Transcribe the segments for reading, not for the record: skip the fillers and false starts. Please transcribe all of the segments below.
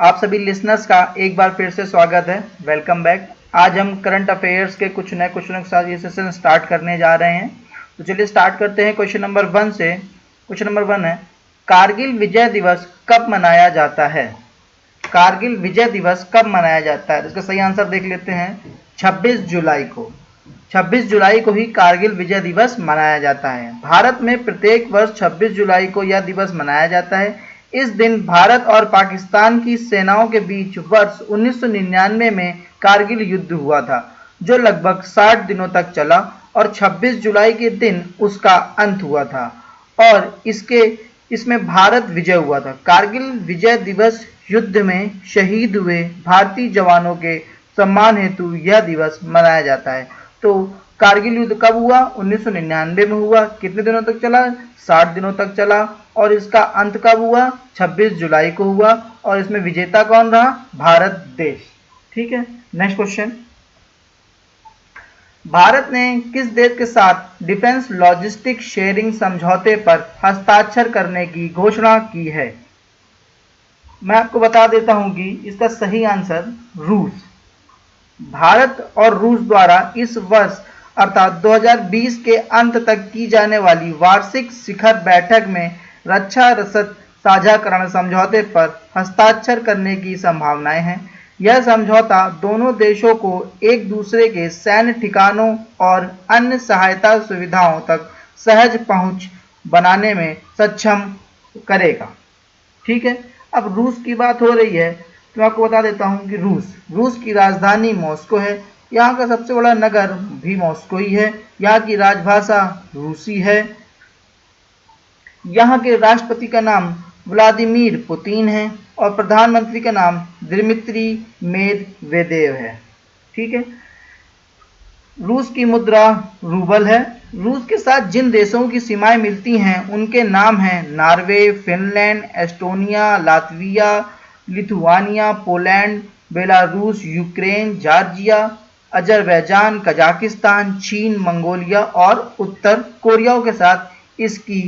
आप सभी लिसनर्स का एक बार फिर से स्वागत है। Welcome back. आज हम करंट अफेयर्स के कुछ नए क्वेश्चनों के साथ ये सेशन स्टार्ट करने जा रहे हैं। तो चलिए स्टार्ट करते हैं क्वेश्चन नंबर 1 से। क्वेश्चन नंबर 1 है, कारगिल विजय दिवस कब मनाया जाता है? कारगिल विजय दिवस कब मनाया जाता है? इसका सही आंसर देख लेते हैं। 26 जुलाई को। 26 जुलाई को ही कारगिल विजय दिवस मनाया जाता है। भारत में प्रत्येक वर्ष 26 जुलाई को यह दिवस मनाया जाता है। इस दिन भारत और पाकिस्तान की सेनाओं के बीच वर्ष 1999 में कारगिल युद्ध हुआ था, जो लगभग 60 दिनों तक चला और 26 जुलाई के दिन उसका अंत हुआ था और इसमें भारत विजय हुआ था। कारगिल विजय दिवस युद्ध में शहीद हुए भारतीय जवानों के सम्मान हेतु यह दिवस मनाया जाता है। तो कारगिल युद्ध कब हुआ? 1999 में हुआ। कितने दिनों तक चला? 60 दिनों तक चला। और इसका अंत कब हुआ? 26 जुलाई को हुआ। और इसमें विजेता कौन रहा? भारत देश। ठीक है, नेक्स्ट क्वेश्चन। भारत ने किस देश के साथ डिफेंस लॉजिस्टिक शेयरिंग समझौते पर हस्ताक्षर करने की घोषणा की है? मैं आपको बता देता हूं कि इसका सही आंसर रूस। भारत और रूस द्वारा इस वर्ष अर्थात 2020 के अंत तक की जाने वाली वार्षिक शिखर बैठक में रक्षा रसद साझाकरण समझौते पर हस्ताक्षर करने की संभावनाएं हैं। यह समझौता दोनों देशों को एक दूसरे के सैन्य ठिकानों और अन्य सहायता सुविधाओं तक सहज पहुंच बनाने में सक्षम करेगा। ठीक है, अब रूस की बात हो रही है तो मैं आपको बता देता हूं कि रूस की राजधानी मॉस्को है। यहाँ का सबसे बड़ा नगर भी मॉस्को ही है। यहाँ की राजभाषा रूसी है। यहाँ के राष्ट्रपति का नाम व्लादिमीर पुतिन है और प्रधानमंत्री का नाम दिमित्री मेदवेदेव है। ठीक है, रूस की मुद्रा रूबल है। रूस के साथ जिन देशों की सीमाएं मिलती हैं उनके नाम हैं Norway, Finland, Estonia, Latvia, Lithuania, Poland, Belarus, Ukraine, Georgia, Azerbaijan, Kazakhstan, चीन, मंगोलिया और उत्तर कोरिया के साथ इसकी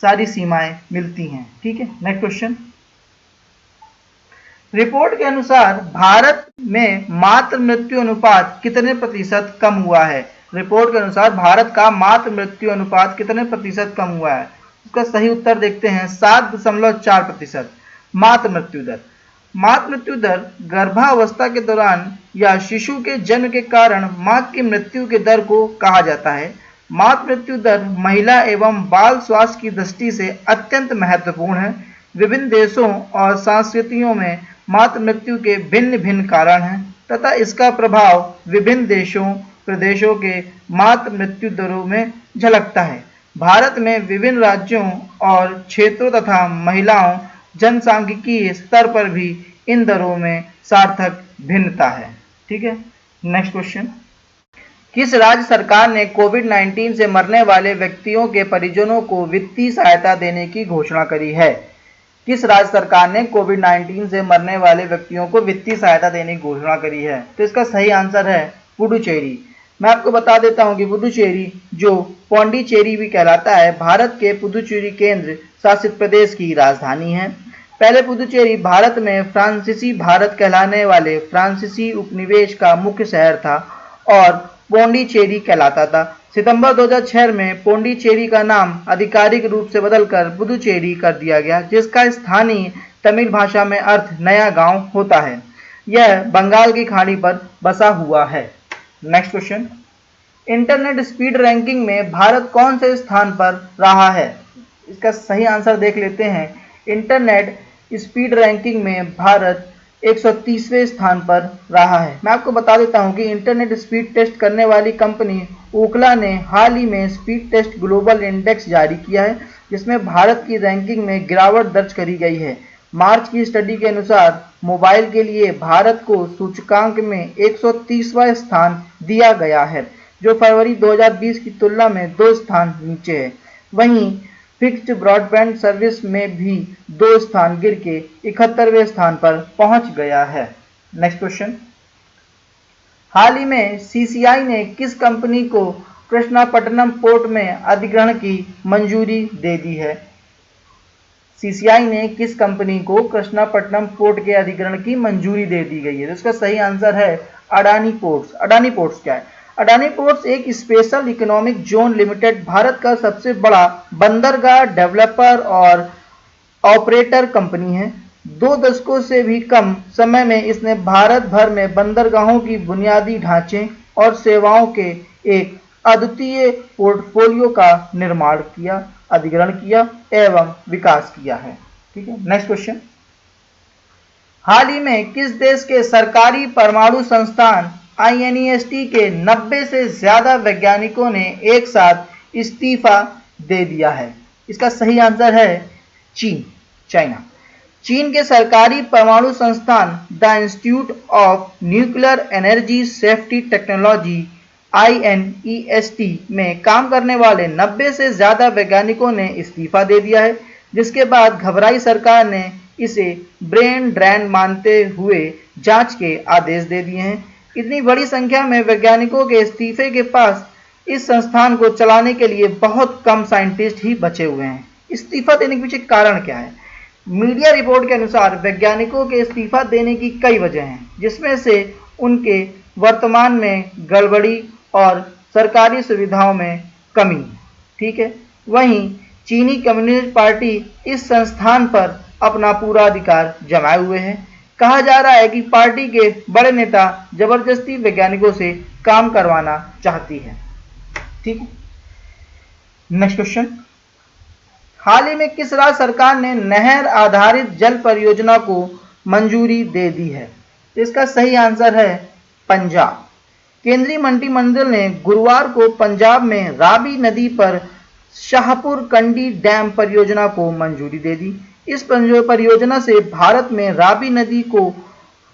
सारी सीमाएं मिलती हैं। ठीक है, नेक्स्ट क्वेश्चन। रिपोर्ट के अनुसार भारत में मातृ मृत्यु अनुपात कितने प्रतिशत कम हुआ है? रिपोर्ट के अनुसार भारत का मातृ मृत्यु अनुपात कितने प्रतिशत कम हुआ है? इसका सही उत्तर देखते हैं, 7.4%। मातृ मृत्यु दर। मातृ मृत्यु दर गर्भावस्था के दौरान या शिशु के जन्म के कारण मां की मृत्यु के दर को कहा जाता है। मातृ मृत्यु दर महिला एवं बाल स्वास्थ्य की दृष्टि से अत्यंत महत्वपूर्ण है। विभिन्न देशों और संस्कृतियों में मातृ मृत्यु के भिन्न भिन्न कारण हैं तथा इसका प्रभाव विभिन्न देशों प्रदेशों के मातृ मृत्यु दरों में झलकता है। भारत में विभिन्न राज्यों और क्षेत्रों तथा महिलाओं जनसांख्यिकीय स्तर पर भी इन दरों में सार्थक भिन्नता है। ठीक है, नेक्स्ट क्वेश्चन। किस राज्य सरकार ने कोविड-19 से मरने वाले व्यक्तियों के परिजनों को वित्तीय सहायता देने की घोषणा करी है? किस राज्य सरकार ने कोविड-19 से मरने वाले व्यक्तियों को वित्तीय सहायता देने की घोषणा करी है? तो इसका सही आंसर है पुडुचेरी। मैं आपको बता देता हूं कि पुडुचेरी, जो पौंडीचेरी भी कहलाता है, भारत के पुडुचेरी केंद्र शासित प्रदेश की राजधानी है। पहले पुडुचेरी भारत में फ्रांसीसी भारत कहलाने वाले फ्रांसीसी उपनिवेश का मुख्य शहर था और पौंडीचेरी कहलाता था। सितंबर 2006 में पौंडीचेरी का नाम आधिकारिक रूप से बदलकर पुडुचेरी कर दिया गया, जिसका स्थानीय तमिल भाषा में अर्थ नया गांव होता है। यह बंगाल की खाड़ी पर बसा हुआ है। Next question. Internet speed ranking में भारत कौन से स्थान पर रहा है? इसका सही आंसर देख लेते हैं। इंटरनेट स्पीड रैंकिंग में भारत 130वें स्थान पर रहा है। मैं आपको बता देता हूं कि इंटरनेट स्पीड टेस्ट करने वाली कंपनी ओकला ने हाल ही में स्पीड टेस्ट ग्लोबल इंडेक्स जारी किया है, जिसमें भारत की रैंकिंग में गिरावट दर्ज करी गई है। मार्च की स्टडी के अनुसार मोबाइल के लिए भारत को सूचकांक में 130वां स्थान दिया गया है, जो फरवरी 2020 की तुलना में 2 स्थान नीचे है। वहीं फिक्स्ड ब्रॉडबैंड सर्विस में भी 2 स्थान गिर के 71वें स्थान पर पहुंच गया है। Next question. हाल ही में सीसीआई ने किस कंपनी को कृष्णापट्टनम पोर्ट में अधिग्रहण की मंजूरी दे दी है? सीसीआई ने किस कंपनी को कृष्णापट्टनम पोर्ट के अधिग्रहण की मंजूरी दे दी गई है? तो इसका सही आंसर है अडानी पोर्ट्स। अडानी पोर्ट्स क्या है? अडानी पोर्ट्स एक special economic zone limited Bharat का सबसे बड़ा बंदरगाह डेवलपर और ऑपरेटर कंपनी है। 2 दशकों से भी कम समय में इसने भारत भर में बंदरगाहों की बुनियादी ढांचे और सेवाओं के एक अद्वितीय पोर्टफोलियो का निर्माण किया, अधिग्रहण किया एवं विकास किया है। ठीक है, नेक्स्ट क्वेश्चन। हाल ही में किस देश के सरकारी परमाणु संस्थान INEST के 90 से ज्यादा वैज्ञानिकों ने एक साथ इस्तीफा दे दिया है? इसका सही आंसर है चीन, चाइना। चीन के सरकारी परमाणु संस्थान the institute of nuclear energy safety technology INEST में काम करने वाले 90 से ज्यादा वैज्ञानिकों ने इस्तीफा दे दिया है, जिसके बाद घबराई सरकार ने इसे ब्रेन ड्रेन मानते हुए जांच के आदेश दे दिए हैं। इतनी बड़ी संख्या में वैज्ञानिकों के इस्तीफे के पास इस संस्थान को चलाने के लिए बहुत कम साइंटिस्ट ही बचे हुए हैं। इस्तीफा देने के पीछे कारण क्या है? मीडिया रिपोर्ट के अनुसार वैज्ञानिकों के इस्तीफा देने की कई वजह हैं, जिसमें से उनके वर्तमान में गड़बड़ी और सरकारी सुविधाओं में कमी। ठीक है, वहीं चीनी कम्युनिस्ट पार्टी इस संस्थान पर अपना पूरा अधिकार जमाए हुए है। कहा जा रहा है कि पार्टी के बड़े नेता जबरदस्ती वैज्ञानिकों से काम करवाना चाहती है। ठीक है, नेक्स्ट क्वेश्चन। हाल ही में किस राज्य सरकार ने नहर आधारित जल परियोजना को मंजूरी दे दी है? इसका सही आंसर है पंजाब। केंद्रीय मंत्रिमंडल ने गुरुवार को पंजाब में रावी नदी पर शाहपुर कंडी डैम परियोजना को मंजूरी दे दी। इस परियोजना से भारत में रावी नदी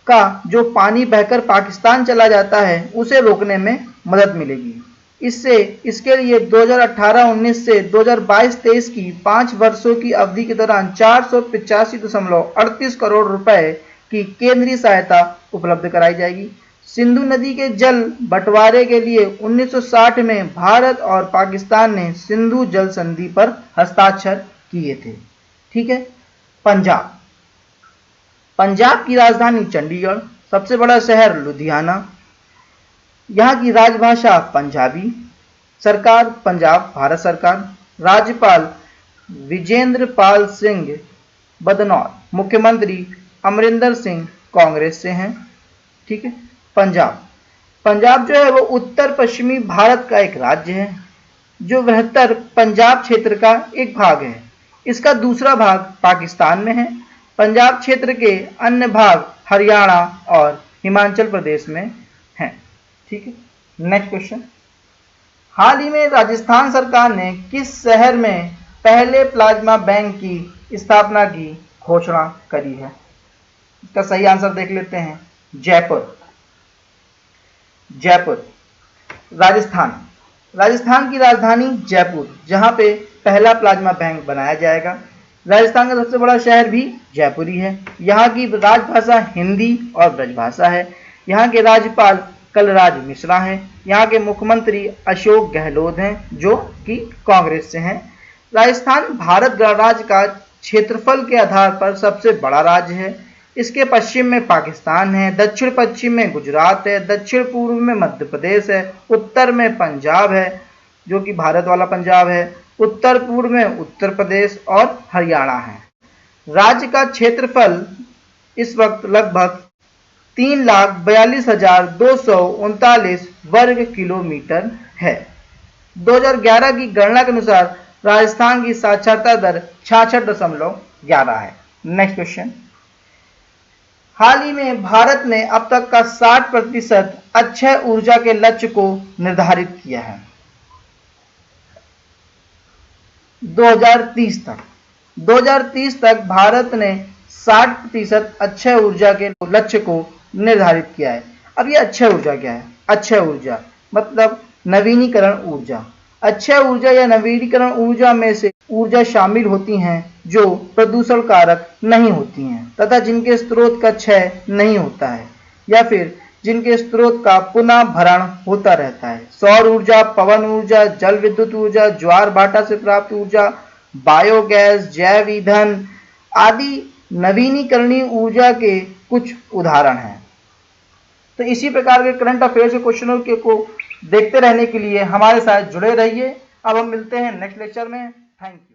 का जो पानी बहकर पाकिस्तान चला जाता है उसे रोकने में मदद मिलेगी। इसके लिए 2018-19 से 2022-23 की 5 वर्षों की अवधि के दौरान 485.38 करोड़ रुपए की केंद्रीय सहायता उपलब्ध कराई जाएगी। सिंधु नदी के जल बंटवारे के लिए 1960 में भारत और पाकिस्तान ने सिंधु जल संधि पर हस्ताक्षर किए थे। ठीक है, पंजाब की राजधानी चंडीगढ़, सबसे बड़ा शहर लुधियाना, यहाँ की राजभाषा पंजाबी, सरकार पंजाब भारत सरकार, राज्यपाल विजेंद्र पाल सिंह बदनौर, मुख्यमंत्री अमरिंदर सिंह कांग्रेस से हैं। ठीक है, पंजाब जो है वो उत्तर पश्चिमी भारत का एक राज्य है जो बृहत्तर पंजाब क्षेत्र का एक भाग है। इसका दूसरा भाग पाकिस्तान में है। पंजाब क्षेत्र के अन्य भाग हरियाणा और हिमाचल प्रदेश में हैं। ठीक है, नेक्स्ट क्वेश्चन। हाल ही में राजस्थान सरकार ने किस शहर में पहले प्लाज्मा बैंक की स्थापना की घोषणा करी है? इसका सही आंसर देख लेते हैं, जयपुर, राजस्थान की राजधानी जयपुर, जहां पे पहला प्लाज्मा बैंक बनाया जाएगा। राजस्थान का सबसे बड़ा शहर भी जयपुर ही है। यहाँ की राजभाषा हिंदी और ब्रजभाषा है। यहाँ के राज्यपाल कलराज मिश्रा हैं। यहाँ के मुख्यमंत्री अशोक गहलोत हैं जो कि कांग्रेस से हैं। राजस्थान भारत गणराज्य का क्षेत्रफल के आधार पर सबसे बड़ा राज्य है। इसके पश्चिम में पाकिस्तान है, दक्षिण पश्चिम में गुजरात है, दक्षिण पूर्व में मध्य प्रदेश है, उत्तर में पंजाब है जो कि भारत वाला पंजाब है, उत्तर पूर्व में उत्तर प्रदेश और हरियाणा है। राज्य का क्षेत्रफल इस वक्त लगभग 3,42,239 वर्ग किलोमीटर है। 2011 की गणना के अनुसार राजस्थान की साक्षरता दर 66.11 है। Next question. हाल ही में भारत ने अब तक का 60% अक्षय ऊर्जा के लक्ष्य को निर्धारित किया है। 2030 तक भारत ने 60% अक्षय ऊर्जा के लक्ष्य को निर्धारित किया है। अब ये अक्षय ऊर्जा क्या है? अक्षय ऊर्जा मतलब नवीनीकरण ऊर्जा। अक्षय ऊर्जा या नवीनीकरण ऊर्जा में से ऊर्जा शामिल होती हैं जो प्रदूषण कारक नहीं होती हैं तथा जिनके स्रोत का क्षय नहीं होता है या फिर जिनके स्रोत का पुनः भरण होता रहता है। सौर ऊर्जा, पवन ऊर्जा, जल विद्युत ऊर्जा, ज्वार भाटा से प्राप्त ऊर्जा, बायोगैस, जैव ईंधन आदि नवीनीकरणीय ऊर्जा के कुछ उदाहरण हैं। तो इसी प्रकार के करंट अफेयर्स के क्वेश्चनों को देखते रहने के लिए हमारे साथ जुड़े रहिए। अब हम मिलते हैं नेक्स्ट लेक्चर में। Thank you.